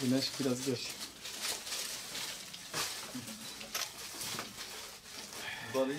Güneş biraz geç. Balayı.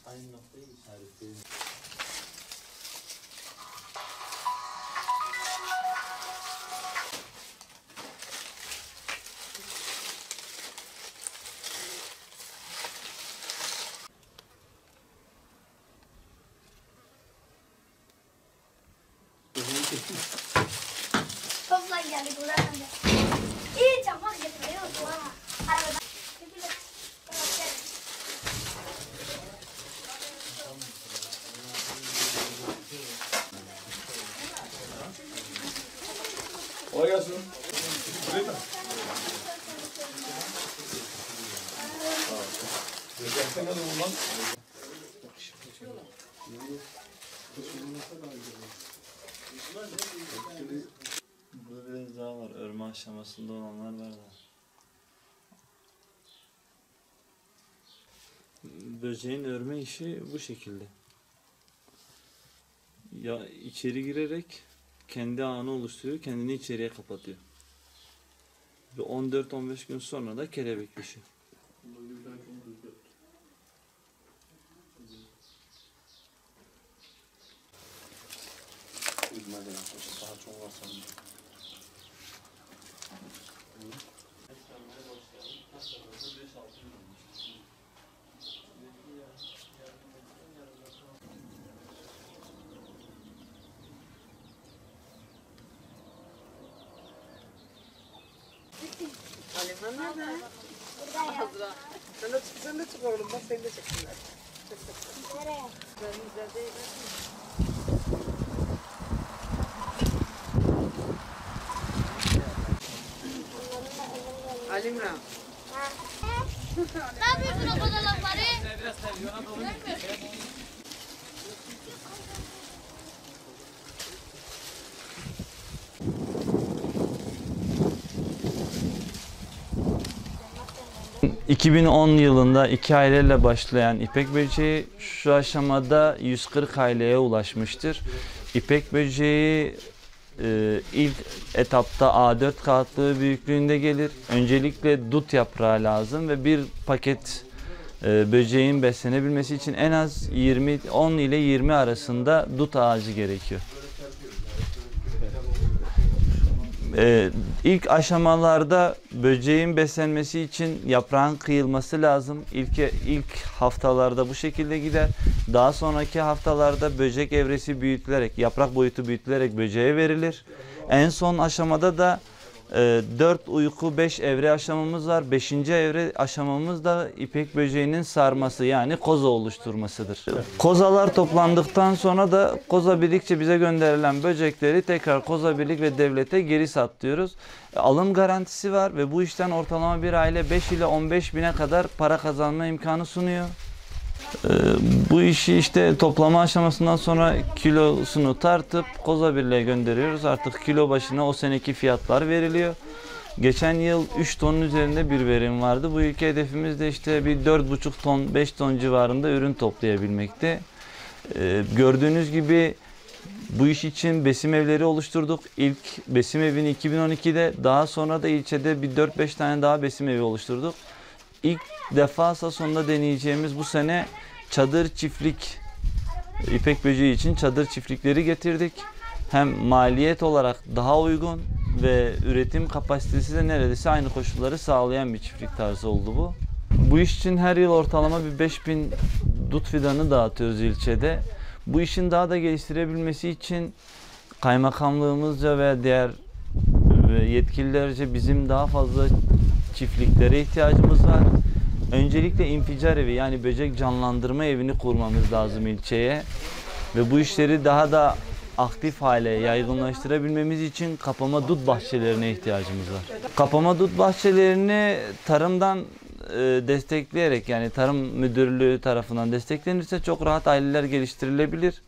Aynı noktayı işaretleyelim. Topla geldik buradan da. İyi çamak getiriyoruz ha. Arabada. Kolay gelsin. Geçen de bundan. Burada biraz daha var. Örme aşamasında olanlar var da. Böceğin örme işi bu şekilde. Ya içeri girerek kendi ağını oluşturuyor, kendini içeriye kapatıyor. Ve 14-15 gün sonra da kelebekleşiyor. Daha çok var sanırım. Aliman nerede? Burada ya. Azra. Sen de çık oğlum bak seni de çeksinler. Nereye? Güzel değil mi? Alimran. Ne yapıyorsun o fotoğrafları? 2010 yılında 2 aileyle başlayan İpek böceği şu aşamada 140 aileye ulaşmıştır. İpek böceği ilk etapta A4 kağıtlığı büyüklüğünde gelir. Öncelikle dut yaprağı lazım ve bir paket böceğin beslenebilmesi için en az 10 ile 20 arasında dut ağacı gerekiyor. İlk aşamalarda böceğin beslenmesi için yaprağın kıyılması lazım. İlk haftalarda bu şekilde gider. Daha sonraki haftalarda böcek evresi büyütülerek, yaprak boyutu büyütülerek böceğe verilir. En son aşamada da 4 uyku 5 evre aşamamız var. 5. evre aşamamız da ipek böceğinin sarması yani koza oluşturmasıdır. Kozalar toplandıktan sonra da koza birlikçe bize gönderilen böcekleri tekrar koza birlik ve devlete geri satlıyoruz. Alım garantisi var ve bu işten ortalama bir aile 5 ile 15 bine kadar para kazanma imkanı sunuyor. Bu işi işte toplama aşamasından sonra kilosunu tartıp koza birliğe gönderiyoruz. Artık kilo başına o seneki fiyatlar veriliyor. Geçen yıl 3 tonun üzerinde bir verim vardı. Bu ülke hedefimiz de işte bir 4,5 ton 5 ton civarında ürün toplayabilmekte. Gördüğünüz gibi Bu iş için besim evleri oluşturduk. İlk besim evini 2012'de, daha sonra da ilçede bir 4-5 tane daha besim evi oluşturduk. İlk defa sonunda deneyeceğimiz bu sene çadır çiftlik, ipek böceği için çadır çiftlikleri getirdik. Hem maliyet olarak daha uygun ve üretim kapasitesi de neredeyse aynı koşulları sağlayan bir çiftlik tarzı oldu bu. Bu iş için her yıl ortalama bir 5000 dut fidanı dağıtıyoruz ilçede. Bu işin daha da geliştirebilmesi için kaymakamlığımızca ve diğer yetkililerce bizim daha fazla çiftliklere ihtiyacımız var. Öncelikle inficar evi, yani böcek canlandırma evini kurmamız lazım ilçeye. Ve bu işleri daha da aktif hale yaygınlaştırabilmemiz için kapama dut bahçelerine ihtiyacımız var. Kapama dut bahçelerini tarımdan destekleyerek, yani tarım müdürlüğü tarafından desteklenirse çok rahat aileler geliştirilebilir.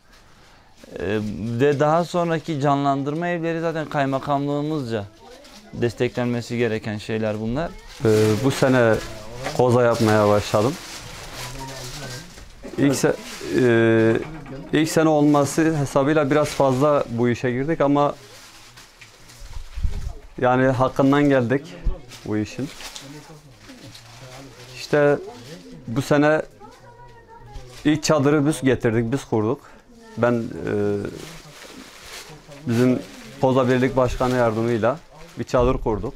Ve daha sonraki canlandırma evleri zaten kaymakamlığımızca desteklenmesi gereken şeyler bunlar. Bu sene koza yapmaya başladım. İlk sene olması hesabıyla biraz fazla bu işe girdik ama yani hakkından geldik bu işin. İşte bu sene ilk çadırı biz getirdik, biz kurduk. Ben bizim Koza Birlik Başkanı yardımıyla bir çadır kurduk.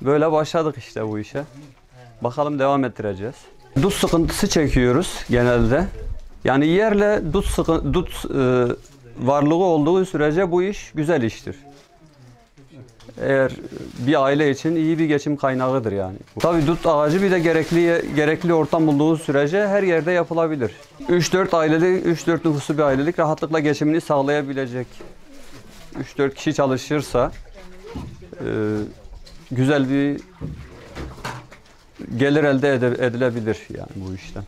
Böyle başladık işte bu işe. Bakalım devam ettireceğiz. Dut sıkıntısı çekiyoruz genelde. Yani yerle dut varlığı olduğu sürece bu iş güzel iştir. Eğer bir aile için iyi bir geçim kaynağıdır yani. Tabii dut ağacı bir de gerekli ortam bulduğu sürece her yerde yapılabilir. 3-4 ailelik, 3-4 nüfuslu bir ailelik rahatlıkla geçimini sağlayabilecek. 3-4 kişi çalışırsa güzel bir gelir elde edilebilir yani bu işten.